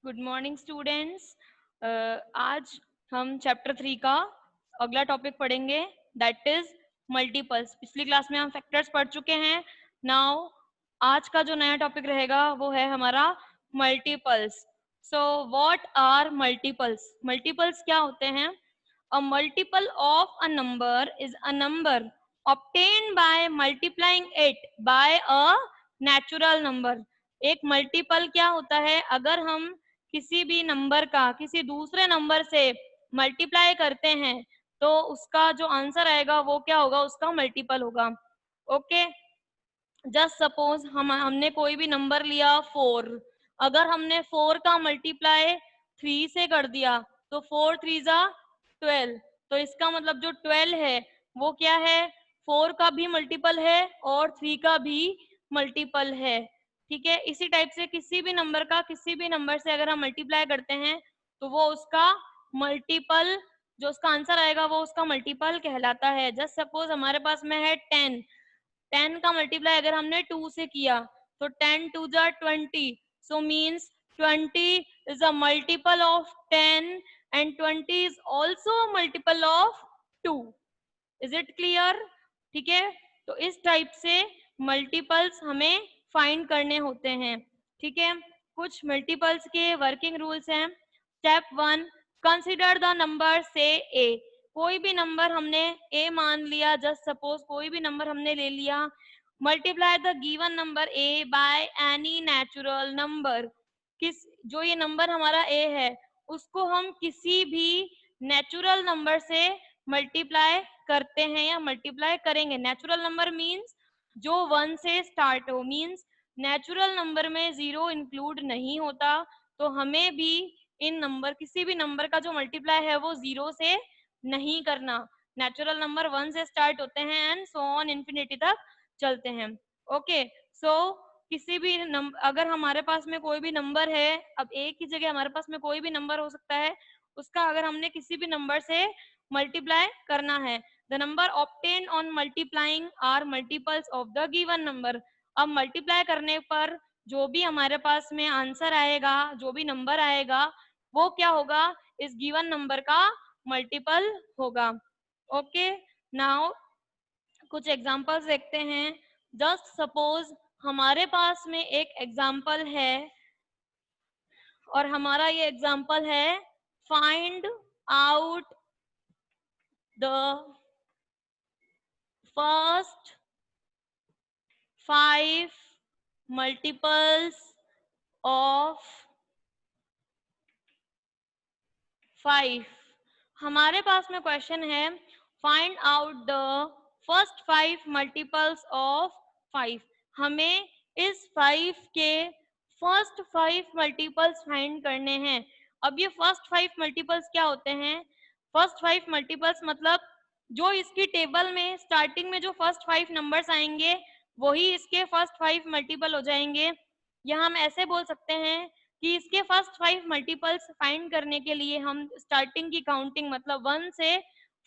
Good morning students. आज हम chapter 3 का अगला टॉपिक पढ़ेंगे, दैट इज मल्टीपल्स। पिछली क्लास में हम फैक्टर्स पढ़ चुके हैं। नाउ आज का जो नया टॉपिक रहेगा वो है हमारा multiples. So what are multiples? Multiples क्या होते हैं? A multiple of a number is a number obtained by multiplying it by a natural number। एक मल्टीपल क्या होता है? अगर हम किसी भी नंबर का किसी दूसरे नंबर से मल्टीप्लाई करते हैं तो उसका जो आंसर आएगा वो क्या होगा? उसका मल्टीपल होगा। ओके, जस्ट सपोज हमने कोई भी नंबर लिया 4। अगर हमने 4 का मल्टीप्लाई 3 से कर दिया तो 4 3 जा 12। तो इसका मतलब जो 12 है वो क्या है? 4 का भी मल्टीपल है और 3 का भी मल्टीपल है। ठीक है, इसी टाइप से किसी भी नंबर का किसी भी नंबर से अगर हम मल्टीप्लाई करते हैं तो वो उसका मल्टीपल, जो उसका आंसर आएगा वो उसका मल्टीपल कहलाता है। जस्ट सपोज हमारे पास में है 10। 10 का मल्टीप्लाई अगर हमने 2 से किया तो 10 2 जा 20। So means 20 is a multiple of 10 and 20 is also a multiple of 2। Is it clear? ठीक है, तो इस टाइप से मल्टीपल्स हमें फाइंड करने होते हैं। ठीक है, कुछ मल्टीपल्स के वर्किंग रूल्स हैं। स्टेप 1, कंसीडर द नंबर से ए। कोई भी नंबर हमने ए मान लिया, जस्ट सपोज कोई भी नंबर हमने ले लिया। Multiply the given number A by any natural number. किस जो ये नंबर हमारा ए है उसको हम किसी भी नेचुरल नंबर से मल्टीप्लाई करते हैं या मल्टीप्लाई करेंगे। नेचुरल नंबर मीन्स जो 1 से स्टार्ट हो, मीन्स नेचुरल नंबर में 0 इंक्लूड नहीं होता। तो हमें भी इन नंबर किसी भी नंबर का जो मल्टीप्लाई है वो 0 से नहीं करना। नेचुरल नंबर 1 से स्टार्ट होते हैं एंड सो ऑन इन्फिनिटी तक चलते हैं। ओके, सो किसी भी नंबर, अगर हमारे पास में कोई भी नंबर है, अब एक ही जगह हमारे पास में कोई भी नंबर हो सकता है, उसका अगर हमने किसी भी नंबर से मल्टीप्लाई करना है, the number obtained on multiplying are multiples of the given number. अब मल्टीप्लाई करने पर जो भी हमारे पास में आंसर आएगा, जो भी नंबर आएगा वो क्या होगा? इस गिवन नंबर का मल्टीपल होगा। ओके, नाउ कुछ एग्जांपल्स देखते हैं। जस्ट सपोज हमारे पास में एक एग्जांपल है और हमारा ये एग्जांपल है find out the first 5 multiples of 5। हमारे पास में क्वेश्चन है find out the first 5 multiples of 5। हमें इस 5 के फर्स्ट 5 मल्टीपल्स फाइंड करने हैं। अब ये फर्स्ट 5 मल्टीपल्स क्या होते हैं? फर्स्ट 5 मल्टीपल्स मतलब जो इसकी टेबल में स्टार्टिंग में जो फर्स्ट 5 नंबर्स आएंगे वही इसके फर्स्ट 5 मल्टीपल हो जाएंगे। या हम ऐसे बोल सकते हैं कि इसके फर्स्ट 5 मल्टीपल्स फाइंड करने के लिए हम स्टार्टिंग की काउंटिंग मतलब 1 से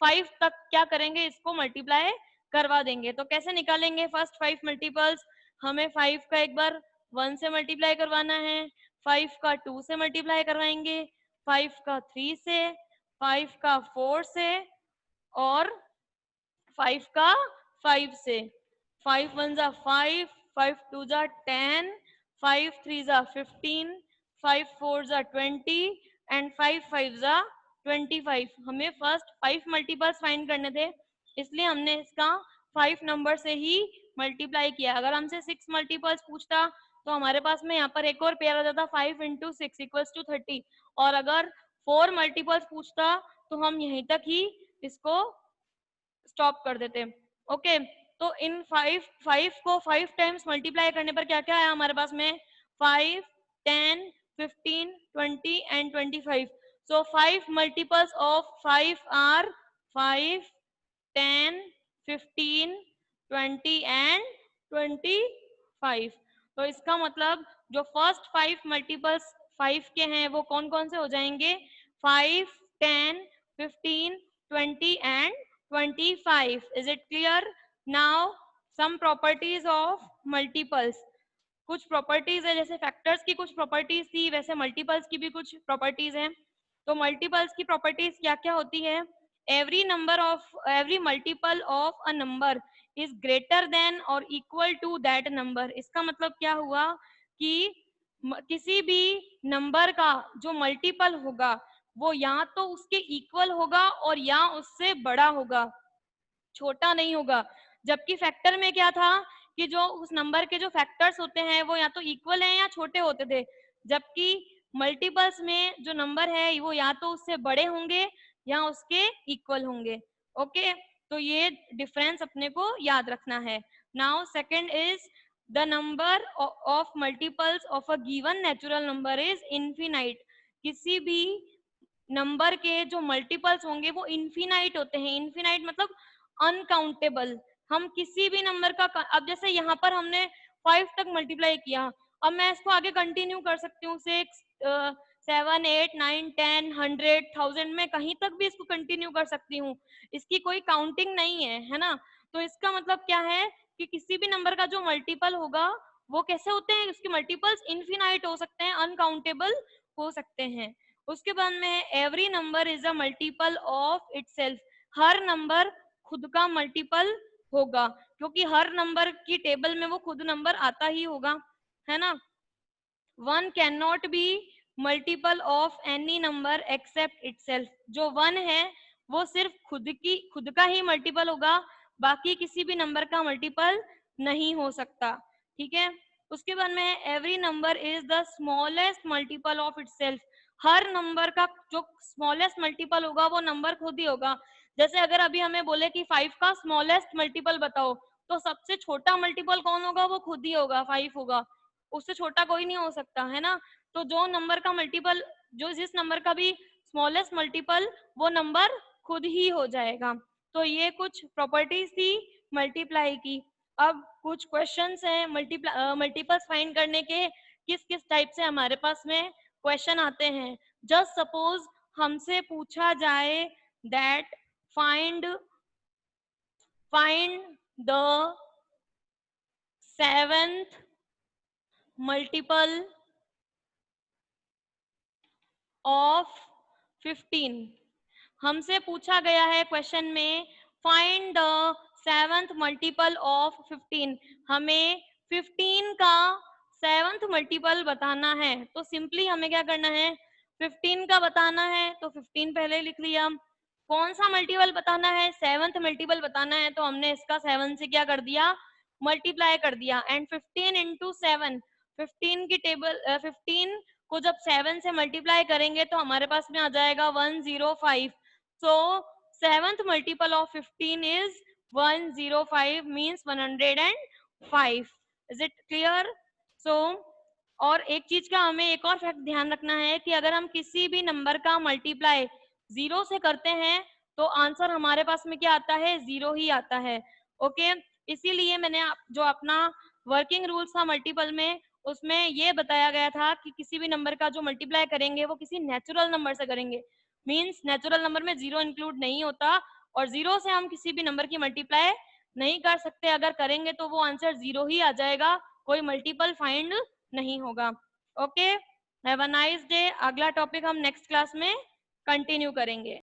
5 तक क्या करेंगे? इसको मल्टीप्लाई करवा देंगे। तो कैसे निकालेंगे फर्स्ट 5 मल्टीपल्स? हमें 5 का एक बार 1 से मल्टीप्लाई करवाना है, 5 का 2 से मल्टीप्लाई करवाएंगे, 5 का 3 से, 5 का 4 से और 5 का 5 से। 5 1 जा 5, 5 2 जा 10, 5 3 जा 15, 5 4 जा 20 एंड 5 5 जा 25। हमें फर्स्ट 5 मल्टीपल्स फाइंड करने थे, इसलिए हमने इसका 5 नंबर से ही मल्टीप्लाई किया। अगर हमसे 6 मल्टीपल्स पूछता तो हमारे पास में यहाँ पर एक और पेयर आ जाता 5 × 6 = 30। और अगर 4 मल्टीपल्स पूछता तो हम यहीं तक ही इसको स्टॉप कर देते। ओके, तो इन 5 को 5 टाइम्स मल्टीप्लाई करने पर क्या क्या आया हमारे पास में? 5 10 15 20 and 25। So 5 multiples of 5 are 5 10 15 20 and 25। तो इसका मतलब जो फर्स्ट 5 मल्टीपल्स 5 के हैं वो कौन कौन से हो जाएंगे? 5 10 15 20 and 25। Is it clear? Now some properties of multiples. कुछ प्रॉपर्टीज है, जैसे फैक्टर्स की कुछ प्रॉपर्टीज थी वैसे मल्टीपल्स की भी कुछ प्रॉपर्टीज हैं। तो मल्टीपल्स की प्रॉपर्टीज क्या क्या होती है? Every multiple of a number is greater than और इक्वल टू दैट नंबर। इसका मतलब क्या हुआ कि किसी भी नंबर का जो मल्टीपल होगा वो या तो उसके इक्वल होगा और या उससे बड़ा होगा, छोटा नहीं होगा। जबकि फैक्टर में क्या था कि जो उस नंबर के जो फैक्टर्स होते हैं वो या तो इक्वल हैं या छोटे होते थे, जबकि मल्टीपल्स में जो नंबर है वो या तो उससे बड़े होंगे या उसके इक्वल होंगे। ओके, तो ये डिफरेंस अपने को याद रखना है। Now second is the number of multiples of a given natural number is infinite. किसी भी नंबर के जो मल्टीपल्स होंगे वो इनफिनाइट होते हैं। इनफिनाइट मतलब अनकाउंटेबल। हम किसी भी नंबर का अब जैसे यहाँ पर हमने 5 तक मल्टीप्लाई किया, अब मैं इसको आगे कंटिन्यू कर सकती हूँ 6 7 8 9 10 100 1000 में कहीं तक भी इसको कंटिन्यू कर सकती हूँ। इसकी कोई काउंटिंग नहीं है ना। तो इसका मतलब क्या है कि किसी भी नंबर का जो मल्टीपल होगा वो कैसे होते हैं, उसके मल्टीपल्स इनफिनाइट हो सकते हैं, अनकाउंटेबल हो सकते हैं। उसके बाद में every number is a multiple of itself. Her number खुद का मल्टीपल होगा, क्योंकि हर नंबर की टेबल में वो खुद नंबर आता ही होगा, है ना। One can not be multiple of any number except itself. जो वन है वो सिर्फ खुद का ही मल्टीपल होगा, बाकी किसी भी नंबर का मल्टीपल नहीं हो सकता। ठीक है। उसके बाद में every number is the smallest multiple of itself. Her number का जो स्मॉलेस्ट मल्टीपल होगा वो नंबर खुद ही होगा। जैसे अगर अभी हमें बोले कि 5 का स्मॉलेस्ट मल्टीपल बताओ, तो सबसे छोटा मल्टीपल कौन होगा? वो खुद ही होगा, 5 होगा, उससे छोटा कोई नहीं हो सकता, है ना। तो जो नंबर का मल्टीपल, जो जिस नंबर का भी स्मॉलेस्ट मल्टीपल, वो नंबर खुद ही हो जाएगा। तो ये कुछ प्रॉपर्टीज थी मल्टीप्लाई की। अब कुछ क्वेश्चंस हैं मल्टीपल्स फाइंड करने के, किस किस टाइप से हमारे पास में क्वेश्चन आते हैं। जस्ट सपोज हमसे पूछा जाए that find find the seventh multiple of 15। हमसे पूछा गया है क्वेश्चन में find the seventh multiple of 15। हमें 15 का सेवंथ मल्टीपल बताना है। तो सिंपली हमें क्या करना है, 15 का बताना है तो 15 पहले लिख लिया। कौन सा मल्टीपल बताना है? सेवंथ मल्टीपल बताना है, तो हमने इसका 7 से क्या कर दिया, मल्टीप्लाई कर दिया। एंड 15 इंटू 7, 15 की टेबल 15 को जब 7 से मल्टीप्लाई करेंगे तो हमारे पास में आ जाएगा 105। So seventh multiple of 15 is 105, means 105. Is it clear? So और एक चीज का हमें एक और फैक्ट ध्यान रखना है कि अगर हम किसी भी नंबर का मल्टीप्लाई 0 से करते हैं तो आंसर हमारे पास में क्या आता है? 0 ही आता है। ओके, इसीलिए मैंने जो अपना वर्किंग रूल्स था मल्टीपल में, उसमें ये बताया गया था कि किसी भी नंबर का जो मल्टीप्लाई करेंगे वो किसी नेचुरल नंबर से करेंगे। मीन्स नेचुरल नंबर में 0 इंक्लूड नहीं होता, और 0 से हम किसी भी नंबर की मल्टीप्लाई नहीं कर सकते। अगर करेंगे तो वो आंसर 0 ही आ जाएगा, कोई मल्टीपल फाइंड नहीं होगा। Okay, have a nice day. अगला टॉपिक हम नेक्स्ट क्लास में कंटिन्यू करेंगे।